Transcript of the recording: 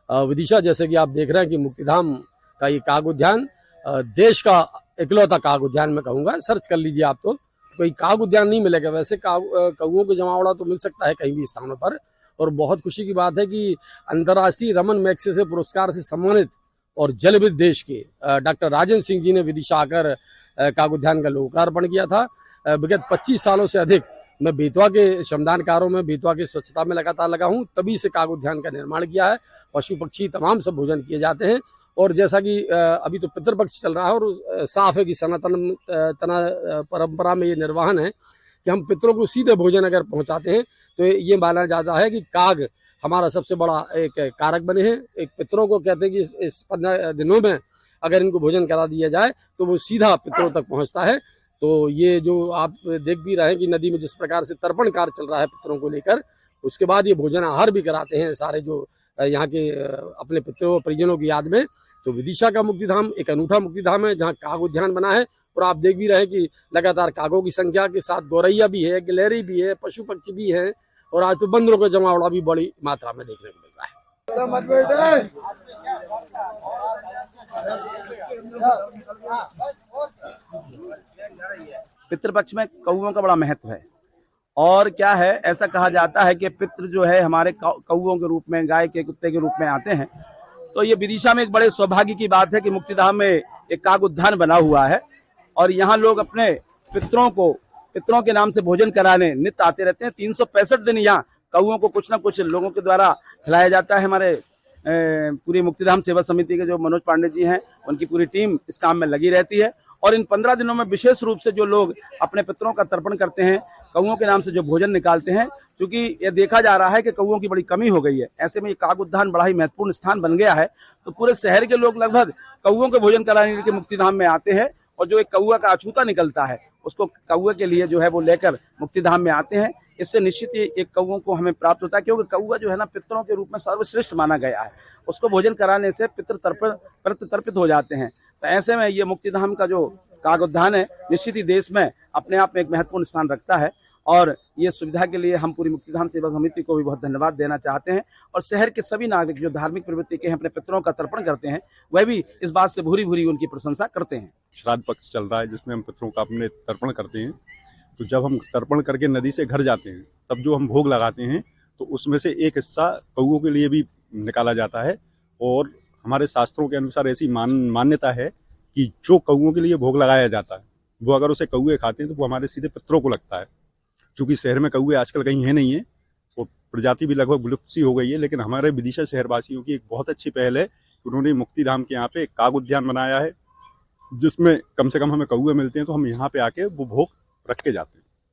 विदिशा, जैसे कि आप देख रहे हैं कि मुक्तिधाम का ये काग उद्यान देश का इकलौता काग उद्यान मैं कहूँगा। सर्च कर लीजिए आप तो कोई काग उद्यान नहीं मिलेगा। वैसे कौओं के जमावड़ा तो मिल सकता है कहीं भी स्थानों पर। और बहुत खुशी की बात है कि अंतर्राष्ट्रीय रमन मैग्सेसे पुरस्कार से सम्मानित और जलविद देश के डॉक्टर राजेंद्र सिंह जी ने विदिशा आकर काग उद्यान का लोकार्पण किया था। विगत 25 सालों से अधिक मैं बेतवा के श्रमदान कार्यों में, बेतवा की स्वच्छता में लगातार लगा हूं। तभी से काग उद्यान का निर्माण किया है। पशु पक्षी तमाम सब भोजन किए जाते हैं। और जैसा कि अभी तो पितृपक्ष चल रहा है और साफ है कि सनातन परंपरा में ये निर्वहन है कि हम पितरों को सीधे भोजन अगर पहुंचाते हैं तो ये माना जाता है कि काग हमारा सबसे बड़ा एक कारक बने हैं। एक पितरों को कहते हैं कि इस 15 दिनों में अगर इनको भोजन करा दिया जाए तो वो सीधा पितरों तक पहुंचता है। तो ये जो आप देख भी रहे हैं कि नदी में जिस प्रकार से तर्पण कार्य चल रहा है पितरों को लेकर, उसके बाद ये भोजन आहार भी कराते हैं सारे जो यहाँ के अपने पितरों परिजनों की याद में। तो विदिशा का मुक्तिधाम एक अनूठा मुक्तिधाम है जहाँ काग उद्यान बना है। और आप देख भी रहे हैं कि लगातार कागों की संख्या के साथ गौरैया भी है, गिलहरी भी है, पशु पक्षी भी है। और आज तो बंदरों का जमावड़ा भी बड़ी मात्रा में देखने को मिल रहा है। पितृपक्ष में कौओं का बड़ा महत्व है। और क्या है, ऐसा कहा जाता है कि पितृ जो है हमारे कौओं के रूप में, गाय के कुत्ते के रूप में आते हैं। तो ये विदिशा में एक बड़े सौभाग्य की बात है कि मुक्तिधाम में एक काग उद्यान बना हुआ है और यहाँ लोग अपने पितरों के नाम से भोजन कराने नित्य आते रहते हैं। 365 दिन यहाँ कौओं को कुछ न कुछ लोगों के द्वारा खिलाया जाता है। हमारे पूरी मुक्तिधाम सेवा समिति के जो मनोज पांडे जी हैं, उनकी पूरी टीम इस काम में लगी रहती है। और इन 15 दिनों में विशेष रूप से जो लोग अपने पितरों का तर्पण करते हैं, कौओं के नाम से जो भोजन निकालते हैं, क्योंकि ये देखा जा रहा है कि कौओं की बड़ी कमी हो गई है। ऐसे में ये काग उद्यान बड़ा ही महत्वपूर्ण स्थान बन गया है। तो पूरे शहर के लोग लगभग कौओं के भोजन कराने के मुक्तिधाम में आते हैं और जो एक कौआ का अछूता निकलता है उसको कौए के लिए जो है वो लेकर मुक्तिधाम में आते हैं। इससे निश्चित ही एक कौओं को हमें प्राप्त होता है, क्योंकि कौआ जो है ना पितरों के रूप में सर्वश्रेष्ठ माना गया है। उसको भोजन कराने से पितृ तर्पित हो जाते हैं। तो ऐसे में ये मुक्तिधाम का जो काग उद्यान है निश्चित ही देश में अपने आप में एक महत्वपूर्ण स्थान रखता है। और ये सुविधा के लिए हम पूरी मुक्तिधाम सेवा समिति को भी बहुत धन्यवाद देना चाहते हैं। और शहर के सभी नागरिक जो धार्मिक प्रवृत्ति के अपने पितरों का तर्पण करते हैं, वह भी इस बात से भूरी भूरी उनकी प्रशंसा करते हैं। श्राद्ध पक्ष चल रहा है जिसमें हम पितरों का अपने तर्पण करते हैं। तो जब हम तर्पण करके नदी से घर जाते हैं तब जो हम भोग लगाते हैं तो उसमें से एक हिस्सा कौओं के लिए भी निकाला जाता है। और हमारे शास्त्रों के अनुसार ऐसी मान्यता है कि जो कौओं के लिए भोग लगाया जाता है वो अगर उसे कौए खाते हैं तो वो हमारे सीधे पितरों को लगता है। क्योंकि शहर में कौए आजकल कहीं है नहीं है और प्रजाति भी लगभग विलुप्त सी हो गई है। लेकिन हमारे विदिशा शहरवासियों की एक बहुत अच्छी पहल है कि उन्होंने मुक्तिधाम के यहाँ पे एक काग उद्यान बनाया है जिसमें कम से कम हमें कौए मिलते हैं। तो हम यहाँ पे आके वो भोग रख के जाते हैं।